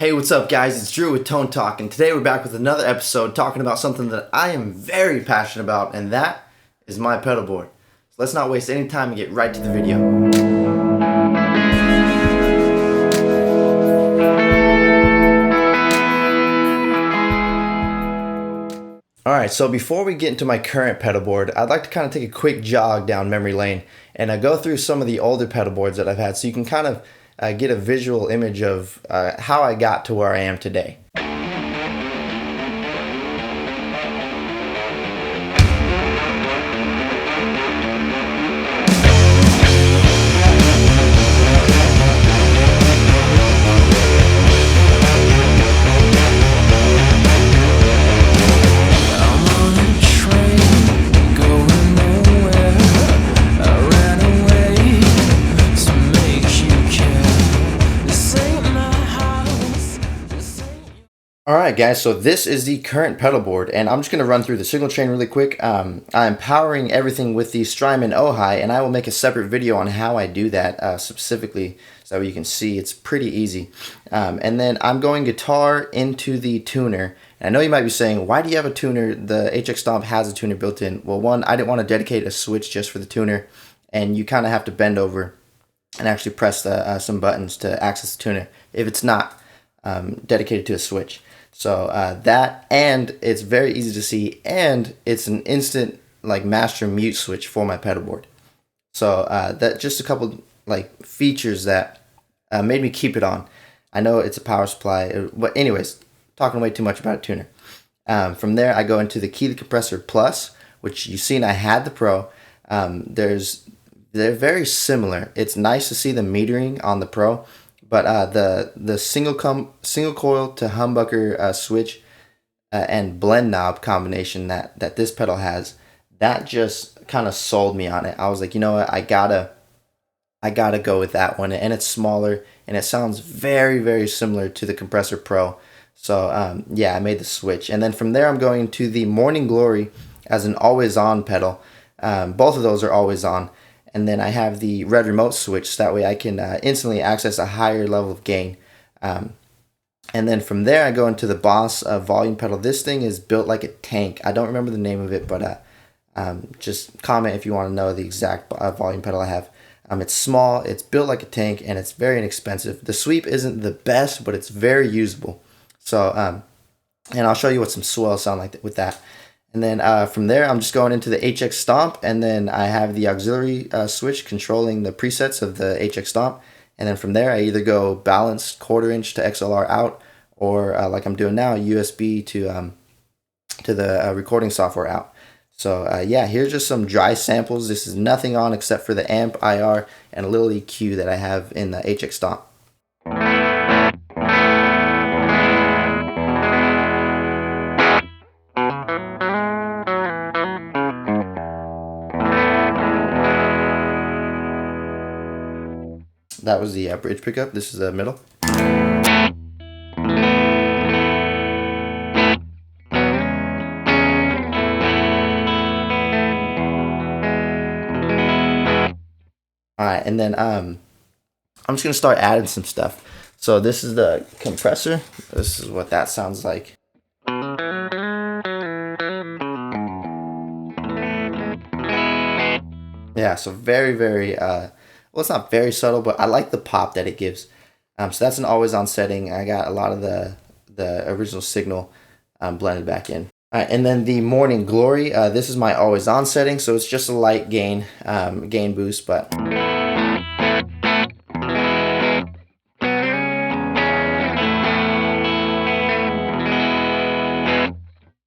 Hey, what's up guys? It's Drew with Tone Talk, and today we're back with another episode talking about something that I am very passionate about, and that is my pedal board. So let's not waste any time and get right to the video. Alright, so before we get into my current pedal board, I'd like to kind of take a quick jog down memory lane and go through some of the older pedal boards that I've had so you can kind of get a visual image of how I got to where I am today. Alright guys, so this is the current pedal board, and I'm just going to run through the signal chain really quick. I'm powering everything with the Strymon Ojai, and I will make a separate video on how I do that specifically, so you can see it's pretty easy. And then I'm going guitar into the tuner. And I know you might be saying, why do you have a tuner? The HX STOMP has a tuner built in. Well, one, I didn't want to dedicate a switch just for the tuner, and you kind of have to bend over and actually press some buttons to access the tuner if it's not dedicated to a switch. So that, and it's very easy to see, and it's an instant like master mute switch for my pedal board. So that just a couple like features that made me keep it on. I know it's a power supply, but anyways, talking way too much about a tuner. From there, I go into the Keeley Compressor Plus, which you've seen I had the Pro. They're very similar. It's nice to see the metering on the Pro. But the single coil to humbucker switch and blend knob combination that this pedal has, that just kind of sold me on it. I was like, you know what, I gotta go with that one, and it's smaller and it sounds very, very similar to the Compressor Pro. So yeah, I made the switch, and then from there I'm going to the Morning Glory as an always-on pedal. Both of those are always on. And then I have the red remote switch, so that way I can instantly access a higher level of gain. And then from there I go into the Boss volume pedal. This thing is built like a tank. I don't remember the name of it, but just comment if you want to know the exact volume pedal I have. It's small, it's built like a tank, and it's very inexpensive. The sweep isn't the best, but it's very usable. So, and I'll show you what some swells sound like with that. And then from there, I'm just going into the HX STOMP, and then I have the auxiliary switch controlling the presets of the HX STOMP. And then from there, I either go balanced 1/4 inch to XLR out, or like I'm doing now, USB to the recording software out. So yeah, here's just some dry samples. This is nothing on except for the amp, IR, and a little EQ that I have in the HX STOMP. That was the bridge pickup. This is the middle. Alright, and then I'm just going to start adding some stuff. So this is the compressor. This is what that sounds like. Yeah, so very, very well, it's not very subtle, but I like the pop that it gives. So that's an always-on setting. I got a lot of the original signal blended back in. All right, and then the Morning Glory. This is my always-on setting, so it's just a light gain boost, but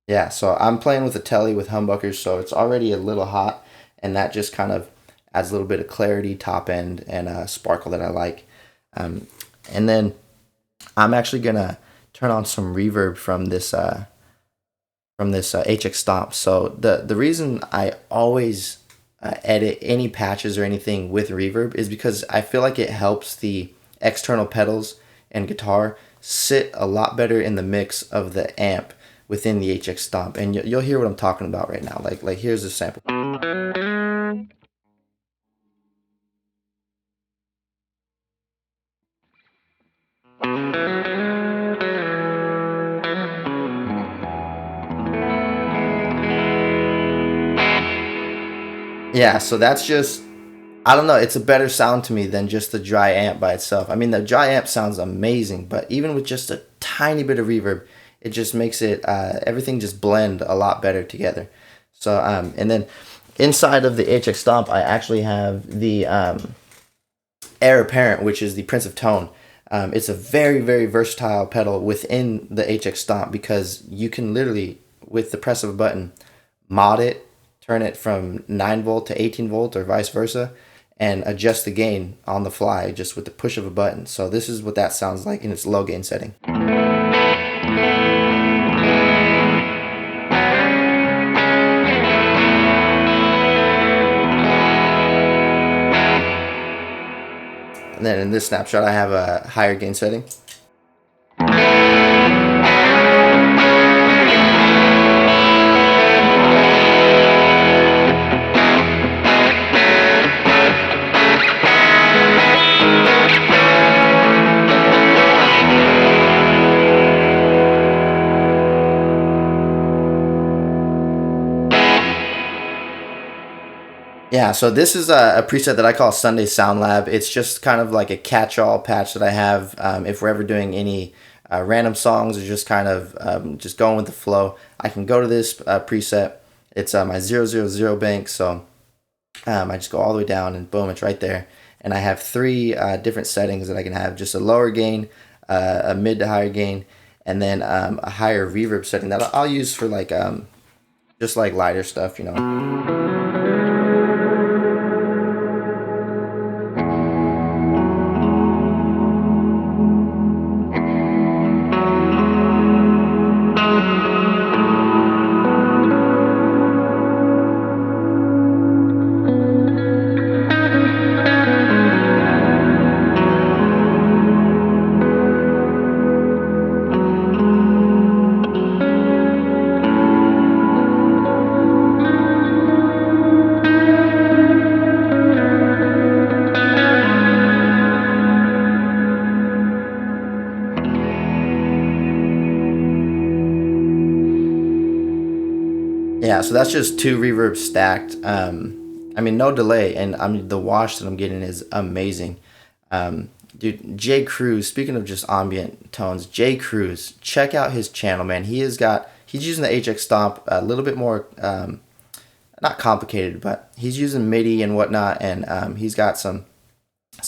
yeah. So I'm playing with a telly with humbuckers, so it's already a little hot, and that just kind of adds a little bit of clarity, top end, and sparkle that I like. And then I'm actually gonna turn on some reverb from this HX STOMP. So the reason I always edit any patches or anything with reverb is because I feel like it helps the external pedals and guitar sit a lot better in the mix of the amp within the HX STOMP, and you'll hear what I'm talking about right now. Like here's a sample. Yeah, so that's just, I don't know, it's a better sound to me than just the dry amp by itself. I mean, the dry amp sounds amazing, but even with just a tiny bit of reverb, it just makes it, everything just blend a lot better together. So, and then inside of the HX Stomp, I actually have the Heir Apparent, which is the Prince of Tone. It's a very, very versatile pedal within the HX Stomp because you can literally, with the press of a button, mod it, turn it from 9 volt to 18 volt or vice versa, and adjust the gain on the fly just with the push of a button. So this is what that sounds like in its low gain setting. And then in this snapshot, I have a higher gain setting. Yeah, so this is a preset that I call Sunday Sound Lab. It's just kind of like a catch-all patch that I have if we're ever doing any random songs or just kind of just going with the flow. I can go to this preset. It's my 000 bank, so I just go all the way down and boom, it's right there. And I have 3 different settings that I can have: just a lower gain, a mid to higher gain, and then a higher reverb setting that I'll use for like just like lighter stuff, you know. Yeah, so that's just 2 reverbs stacked. I mean, no delay, and I mean the wash that I'm getting is amazing. Dude, Jay Cruz. Speaking of just ambient tones, Jay Cruz, check out his channel, man. He's using the HX Stomp a little bit more, not complicated, but he's using MIDI and whatnot, and he's got some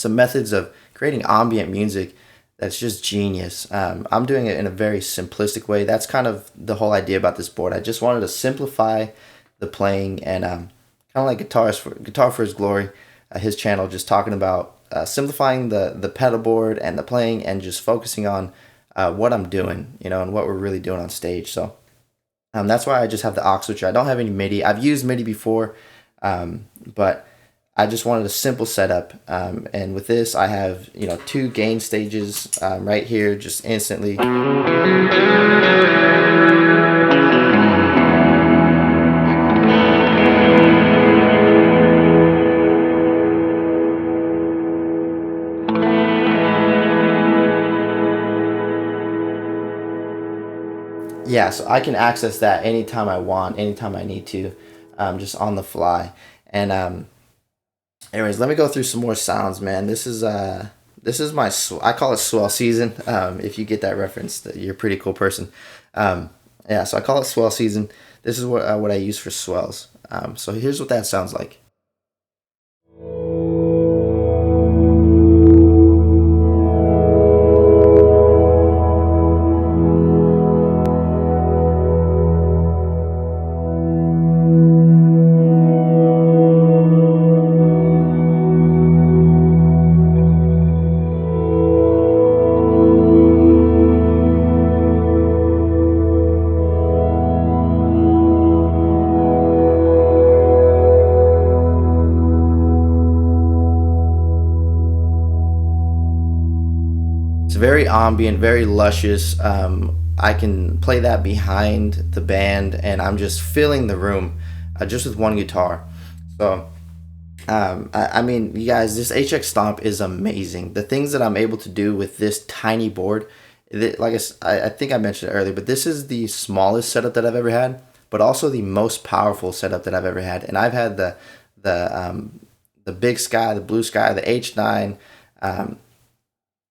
methods of creating ambient music that's just genius. I'm doing it in a very simplistic way. That's kind of the whole idea about this board. I just wanted to simplify the playing, and kind of like Guitar for His Glory, his channel, just talking about simplifying the pedal board and the playing, and just focusing on what I'm doing, you know, and what we're really doing on stage. So that's why I just have the aux switcher. I don't have any MIDI. I've used MIDI before, but I just wanted a simple setup, and with this I have, you know, 2 gain stages right here, just instantly. Yeah, so I can access that anytime I want, anytime I need to, just on the fly. And anyways, let me go through some more sounds, man. This is my I call it swell season. If you get that reference, you're a pretty cool person. Yeah, so I call it swell season. This is what I use for swells. So here's what that sounds like. It's very ambient, very luscious. I can play that behind the band, and I'm just filling the room just with one guitar. So, I mean, you guys, this HX Stomp is amazing. The things that I'm able to do with this tiny board, like I think I mentioned it earlier, but this is the smallest setup that I've ever had, but also the most powerful setup that I've ever had. And I've had the the Big Sky, the Blue Sky, the H9,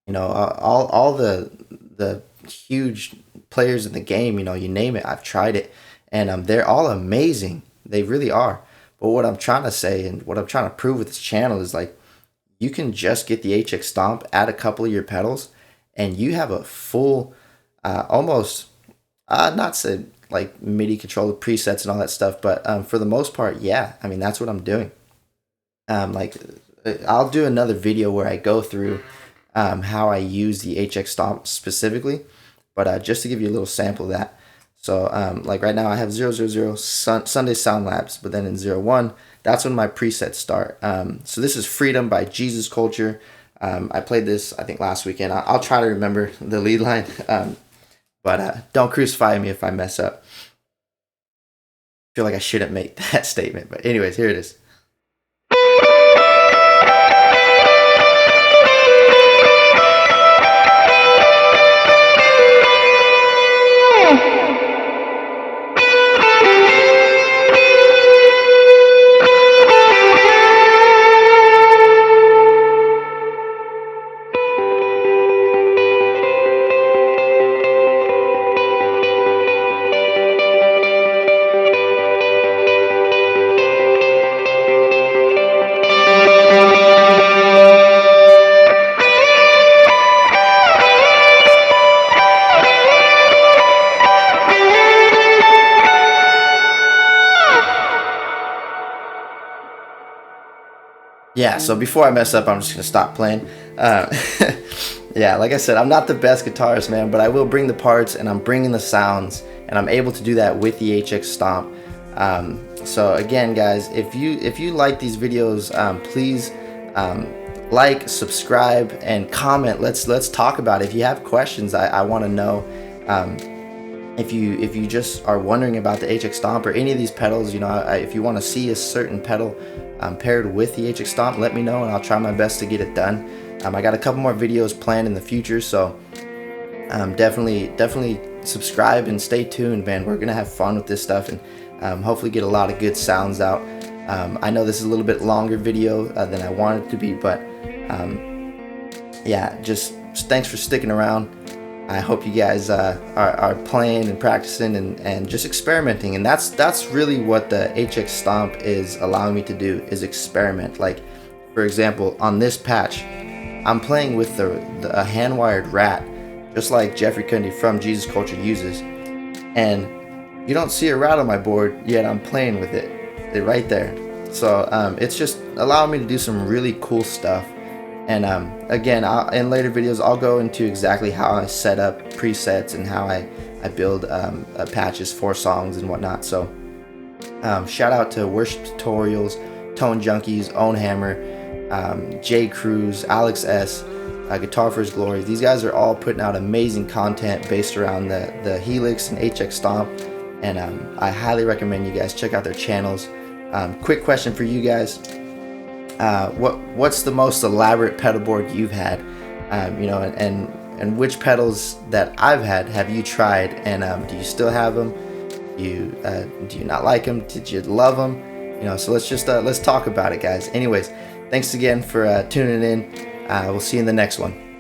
all the huge players in the game. You name it, I've tried it, and they're all amazing. They really are. But what I'm trying to say and what I'm trying to prove with this channel is like, you can just get the HX Stomp, add a couple of your pedals, and you have a full, almost, not say like MIDI controller presets and all that stuff, but for the most part, yeah, I mean, that's what I'm doing. Like, I'll do another video where I go through how I use the HX Stomp specifically, but just to give you a little sample of that. So like right now I have 000 Sunday Sound Labs, but then in 01, that's when my presets start. So this is Freedom by Jesus Culture. I played this, I think, last weekend. I'll try to remember the lead line, but don't crucify me if I mess up. I feel like I shouldn't make that statement, but anyways, here it is. Yeah, so before I mess up, I'm just going to stop playing. Yeah, like I said, I'm not the best guitarist, man, but I will bring the parts, and I'm bringing the sounds, and I'm able to do that with the HX Stomp. So again, guys, if you like these videos, please like, subscribe, and comment. Let's talk about it. If you have questions, I want to know. If you just are wondering about the HX Stomp or any of these pedals, if you want to see a certain pedal paired with the HX Stomp, let me know, and I'll try my best to get it done. I got a couple more videos planned in the future, so definitely subscribe and stay tuned, man. We're gonna have fun with this stuff, and hopefully get a lot of good sounds out. I know this is a little bit longer video than I wanted it to be, but yeah, just thanks for sticking around. I hope you guys are playing and practicing and just experimenting, and that's really what the HX Stomp is allowing me to do, is experiment. Like, for example, on this patch, I'm playing with a hand-wired rat, just like Jeffrey Cundy from Jesus Culture uses, and you don't see a rat on my board, yet I'm playing with it. They're right there. So it's just allowing me to do some really cool stuff. And again, in later videos, I'll go into exactly how I set up presets and how I build patches for songs and whatnot. So shout out to Worship Tutorials, Tone Junkies, Own Hammer, Jay Cruz, Alex S, Guitar for His Glory. These guys are all putting out amazing content based around the Helix and HX Stomp, and I highly recommend you guys check out their channels. Quick question for you guys. What's the most elaborate pedal board you've had? And which pedals that I've had have you tried? And do you still have them? Do you not like them? Did you love them? So let's talk about it, guys. Anyways, thanks again for tuning in. We'll see you in the next one.